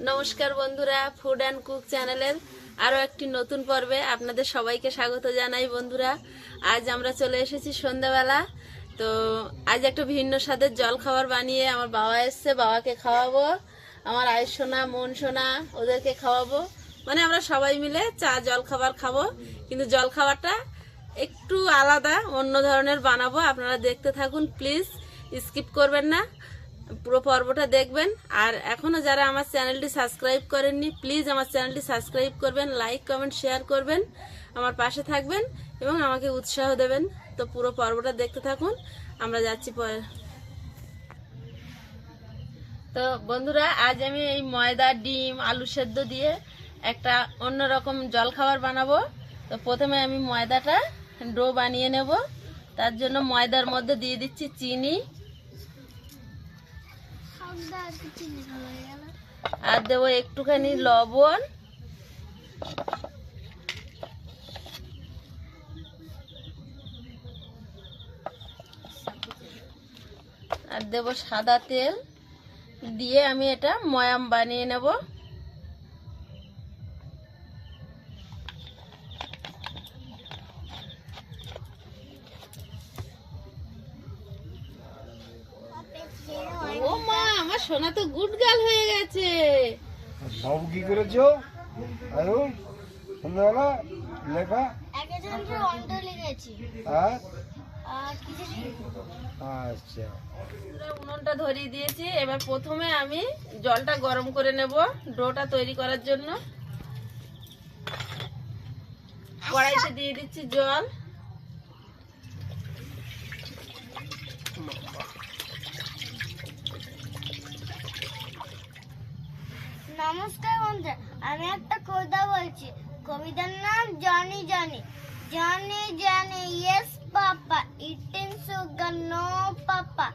নমস্কার বন্ধুরা, food and cook চ্যানেলের আরও একটি নতুন পর্বে আপনাদের সবাইকে স্বাগত জানাই। বন্ধুরা, আজ আমরা চলে এসেছি সন্ধ্যাবেলা। তো আজ একটা ভিন্ন স্বাদের জল খাবার বানিয়ে আমার বাবা এসছে, বাবাকে খাওয়াবো, আমার আয়ের সোনা, মন সোনা, ওদেরকে খাওয়াবো। মানে আমরা সবাই মিলে চা জল খাবার খাবো, কিন্তু জল খাবারটা একটু আলাদা, অন্য ধরনের বানাবো। আপনারা দেখতে থাকুন, প্লিজ স্কিপ করবেন না, পুরো পর্বটা দেখবেন। আর এখনো যারা আমার চ্যানেলটি সাবস্ক্রাইব করেননি, প্লিজ আমার চ্যানেলটি সাবস্ক্রাইব করবেন, লাইক কমেন্ট শেয়ার করবেন, আমার পাশে থাকবেন এবং আমাকে উৎসাহ দেবেন। তো পুরো পর্বটা দেখতে থাকুন, আমরা যাচ্ছি পরে। তো বন্ধুরা, আজ আমি এই ময়দা, ডিম, আলু সেদ্ধ দিয়ে একটা অন্যরকম জলখাবার বানাবো। তো প্রথমে আমি ময়দাটা ডো বানিয়ে নেব। তার জন্য ময়দার মধ্যে দিয়ে দিচ্ছি চিনি, আর দেবো একটুখানি লবণ, আর দেবো সাদা তেল, দিয়ে আমি এটা ময়াম বানিয়ে নেব। ও মা, আমার সোনা তো গুড গার্ল হয়ে গেছে। বাবু কি করেছো? আরো সন্ধ্যাবেলা লেখা আচ্ছা, উনুনটা ধরিয়ে দিয়েছি। এবার প্রথমে আমি জলটা গরম করে নেব ডোটা তৈরি করার জন্য। কড়াইতে দিয়ে দিচ্ছি জল। নমস্কার বন্ধুরা, আমি একটা কবিতা বলছি। কবিতার নাম Johny Johny. Johny Johny yes papa, eating sugar no papa,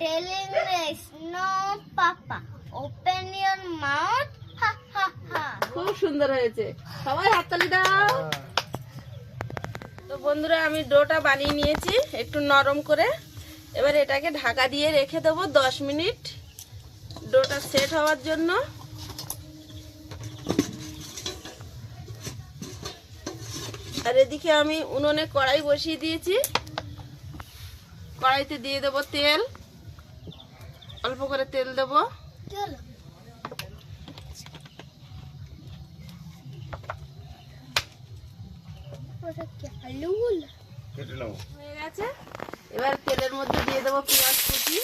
telling race no papa, open your mouth ha ha ha. খুব সুন্দর হয়েছে, সবাই হাততালি দাও। তো বন্ধুরা, আমি ডোটা বানিয়ে নিয়েছি একটু নরম করে। এবার এটাকে ঢাকা দিয়ে রেখে দেবো 10 মিনিট ডোটা সেট হওয়ার জন্য। আর এদিকে আমি উনুনে কড়াই বসিয়ে দিয়েছি। কড়াইতে দিয়ে দেবো তেল, অল্প করে তেল দেবো। হয়ে গেছে। এবার তেলের মধ্যে দিয়ে দেবো পেঁয়াজ কুচি,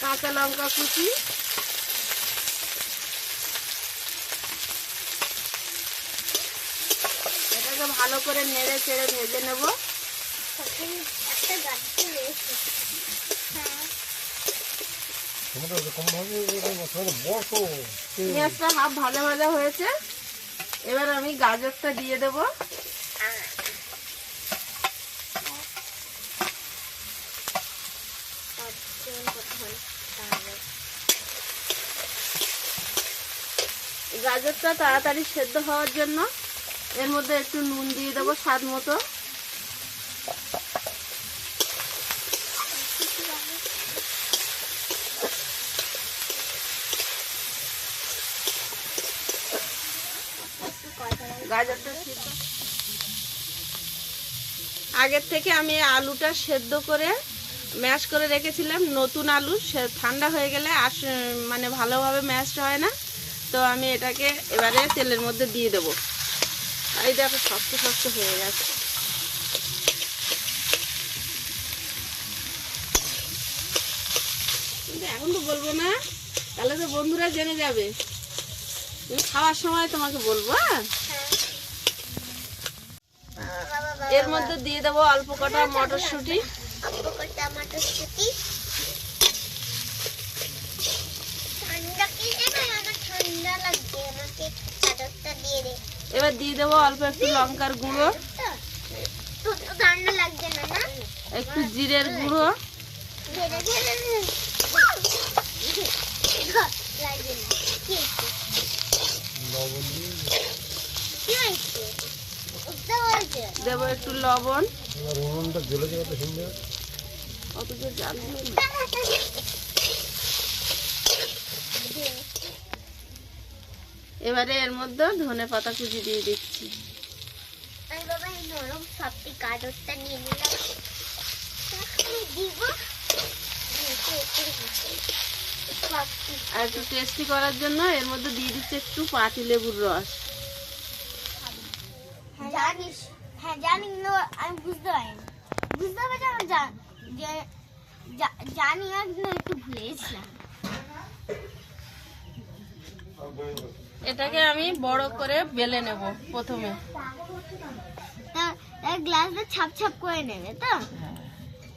কাঁচা লঙ্কা কুচি, এটাকে ভালো করে নেড়ে চেড়ে ভেজে নেব। পেঁয়াজটা হাফ ভাজা ভাজা হয়েছে। এবার আমি গাজরটা দিয়ে দেব। গাজরটা তাড়াতাড়ি সেদ্ধ হওয়ার জন্য এর মধ্যে একটু নুন দিয়ে দেবো স্বাদ মতো। গাজরটা সিদ্ধ আগের থেকে আমি আলুটা সেদ্ধ করে ম্যাশ করে রেখেছিলাম। নতুন আলু ঠান্ডা হয়ে গেলে মানে ভালোভাবে ম্যাশড হয় না। তো আমি এটাকে এবারে তেলের মধ্যে দিয়ে দেবো। এই দেখো, শক্ত শক্ত হয়ে গেছে। কিন্তু এখন তো বলবো না, তাহলে তো বন্ধুরা জেনে যাবে। তুমি খাওয়ার সময় তোমাকে বলবো। এর মধ্যে দিয়ে দেবো অল্প কটা মটরশুঁটি। এবার দিয়ে দেবো অল্প একটু লঙ্কার গুঁড়ো, একটু জিরের গুঁড়ো, দেবো একটু লবণ। অত যে জাল এবারে এর মধ্যে ধনে পাতা কুচি দিয়ে দিচ্ছি। আমি বাবা এই নরম সবটি গাজরটা নিয়ে নিলাম, দিব আর একটু টেস্টি করার জন্য এর মধ্যে দিয়ে দিচ্ছি একটু পাতি লেবুর রস। জানিস, হ্যাঁ জানি না, আমি বুঝতে পারিনি, বুঝতে পারছি আমি জানি না, একটু ভুলে গেছিলাম। এটাকে আমি বড় করে বেলে নেব প্রথমে। তার গ্লাস দিয়ে ছাপ ছাপ করে নেবে তো,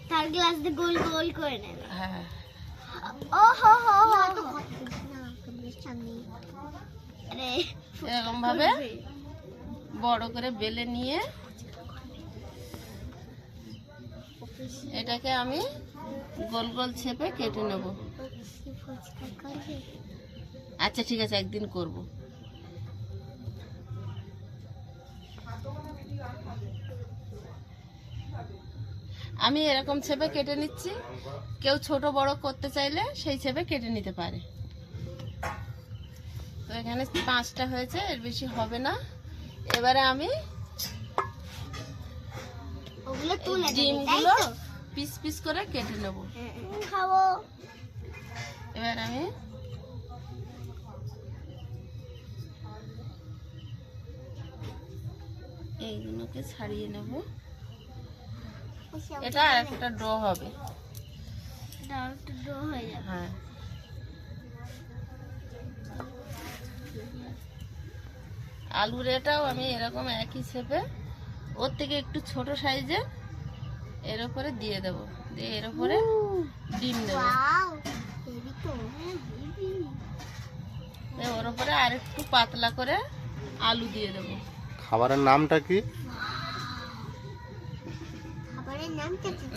তার গ্লাস দিয়ে গোল গোল করে নেবে। হ্যাঁ, ও হো হো হো, আরে এরকম ভাবে বড় করে বেলে নিয়ে এটাকে আমি গোল গোল ছেপে কেটে নেব। আচ্ছা ঠিক আছে, একদিন করব। আমি এরকম ছেপে কেটে নিচ্ছি, কেউ ছোট বড় করতে চাইলে সেই ছেপে কেটে নিতে পারে। তো এখানে 5টা হয়েছে, এর বেশি হবে না। এবারে আমি ওগুলো তুলে ডিমগুলো পিস পিস করে কেটে নেব। খাবো। এবার আমি এইগুলোকে ছাড়িয়ে নেব। এটা আর একটা ডো হবে। হ্যাঁ, আলুর এটাও আমি এরকম একই শেপে ওর থেকে একটু ছোট সাইজে এর উপরে দিয়ে দেব, দিয়ে এর উপরে ডিম দেব, ওর উপরে আর একটু পাতলা করে আলু দিয়ে দেব। খাবারের নামটা কি?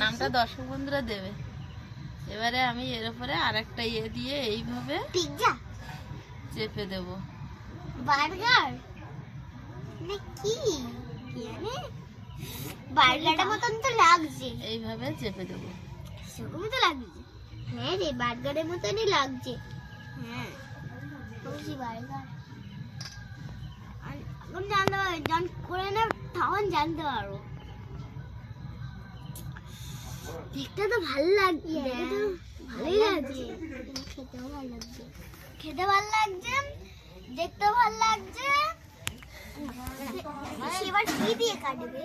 নামটা দর্শক বন্ধুরা দেবে। এবারে আমি এর উপরে আর একটা দিয়ে এইভাবে পিৎজা চেপে দেব। বার্গার নাকি বার্গারের মতন তো লাগছে, এইভাবে চেপে দেব। সেরকমই তো লাগছে। হ্যাঁ রে, বার্গারের মতনই লাগছে। হ্যাঁ বলছি বার্গার। এখন জানতে পারবে, যখন করে না তখন জানতে পারবো। দেখতে তো ভালো লাগছে, ভালোই লাগছে, খেতেও ভালো লাগছে, খেতে ভালো লাগছে, দেখতেও ভালো লাগছে। এবার কি দিয়ে কাটবে?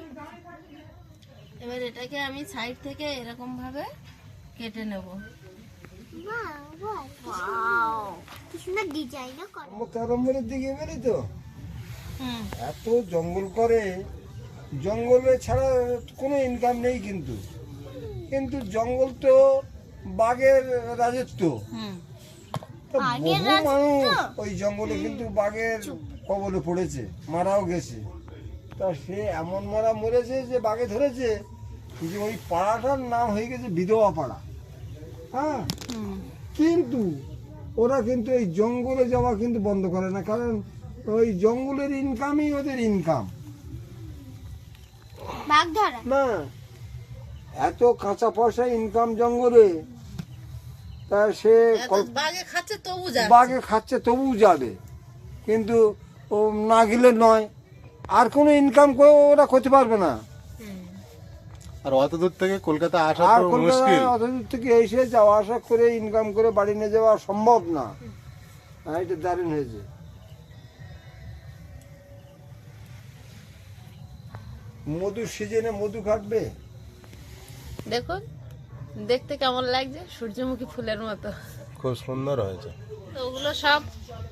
এবার এটাকে আমি সাইড থেকে এরকম ভাবে কেটে নেব। কি সুন্দর ডিজাইনও করে। 13 নম্বরের দিকে বেরি তো হুম, এত জঙ্গল করে, জঙ্গলে ছাড়া কোনো ইনকাম নেই। কিন্তু কিন্তু জঙ্গল তো বাঘের রাজত্ব। হুম, তো বহু মানুষ ওই জঙ্গলে কিন্তু বাঘের কবলে পড়েছে, মারাও গেছে। তা সে এমন মারা মরেছে যে বাঘে ধরেছে, যে ওই পাড়াটার নাম হয়ে গেছে বিধবা পাড়া। হ্যাঁ, হুম। কিন্তু ওরা কিন্তু এই জঙ্গলে যাওয়া কিন্তু বন্ধ করে না, কারণ ওই জঙ্গলের ইনকামই ওদের ইনকাম। বাঘ ধরা না, এত কাঁচা পয়সা ইনকাম জঙ্গলে, তা সে বাঘে খাচ্ছে তবু যাচ্ছে। বাঘে খাচ্ছে তবু যাবে, কিন্তু ও না গেলে নয়। আর কোনো ইনকাম করে ওরা করতে পারবে না। আর অত দূর থেকে কলকাতা আসা আর তো কলকাতা মুশকিল। অত দূর থেকে এসে যাওয়া আসা করে ইনকাম করে বাড়ি নিয়ে যাওয়া সম্ভব না। হ্যাঁ, এটা দারুণ হয়েছে। মধুর সিজনে মধু কাটবে। দেখুন দেখতে কেমন লাগছে, সূর্যমুখী ফুলের মতো। খুব সুন্দর হয়েছে। তো ওগুলো সব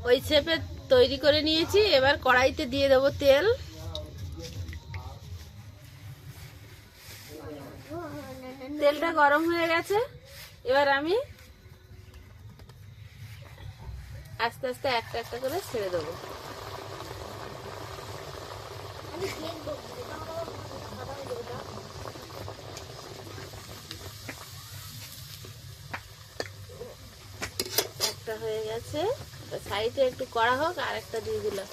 ওই শেপে তৈরি করে নিয়েছি। এবার কড়াইতে দিয়ে দেবো তেল। তেলটা গরম হয়ে গেছে। এবার আমি আস্তে আস্তে একটা একটা করে ছেড়ে দেবো। একটা হয়ে গেছে, সাইডে একটু কড়া হোক, আর একটা দিয়ে দিলাম।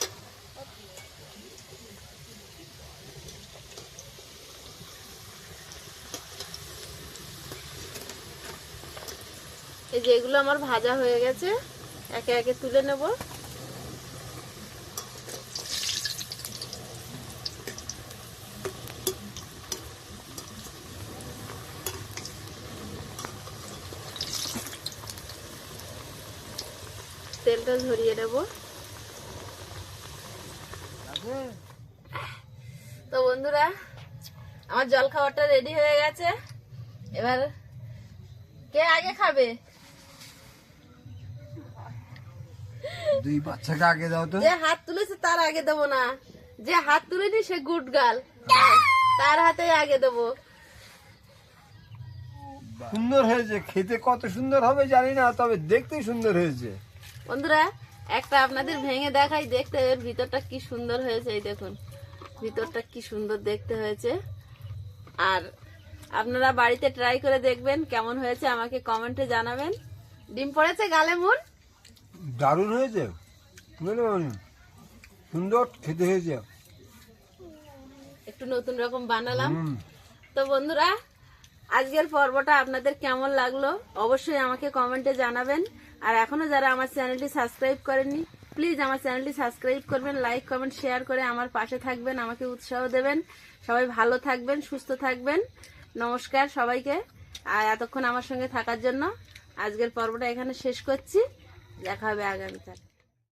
এই যে এগুলো আমার ভাজা হয়ে গেছে, একে একে তুলে নেব। তেলটা ঝরিয়ে নেব। তো বন্ধুরা, আমার জল খাবারটা রেডি হয়ে গেছে। এবার কে আগে খাবে? দুই বাচ্চাকে আগে দাও তো। যে হাত তুলেছে তার আগে দেবো না, যে হাত তুলেনি সে গুড গার্ল, তার হাতে আগে দেবো। সুন্দর হয়েছে, খেতে কত সুন্দর হবে জানি না, তবে দেখতে সুন্দর হয়েছে। বন্ধুরা, একটা আপনাদের ভেঙে দেখাই, দেখতে এর ভিতরটা কি সুন্দর হয়েছে। এই দেখুন ভিতরটা কি সুন্দর দেখতে হয়েছে। আর আপনারা বাড়িতে ট্রাই করে দেখবেন কেমন হয়েছে, আমাকে কমেন্টে জানাবেন। ডিম পড়েছে গালে মুন, দারুণ হয়েছে, সুন্দর খেতে হয়েছে। একটু নতুন রকম বানালাম। তো বন্ধুরা, আজকের পর্বটা আপনাদের কেমন লাগলো অবশ্যই আমাকে কমেন্টে জানাবেন। আর এখনো যারা আমার চ্যানেলটি সাবস্ক্রাইব করেননি, প্লিজ আমার চ্যানেলটি সাবস্ক্রাইব করবেন, লাইক কমেন্ট শেয়ার করে আমার পাশে থাকবেন, আমাকে উৎসাহ দেবেন। সবাই ভালো থাকবেন, সুস্থ থাকবেন। নমস্কার সবাইকে। আর এতক্ষণ আমার সঙ্গে থাকার জন্য আজকের পর্বটা এখানে শেষ করছি। দেখা হবে আগামীকাল।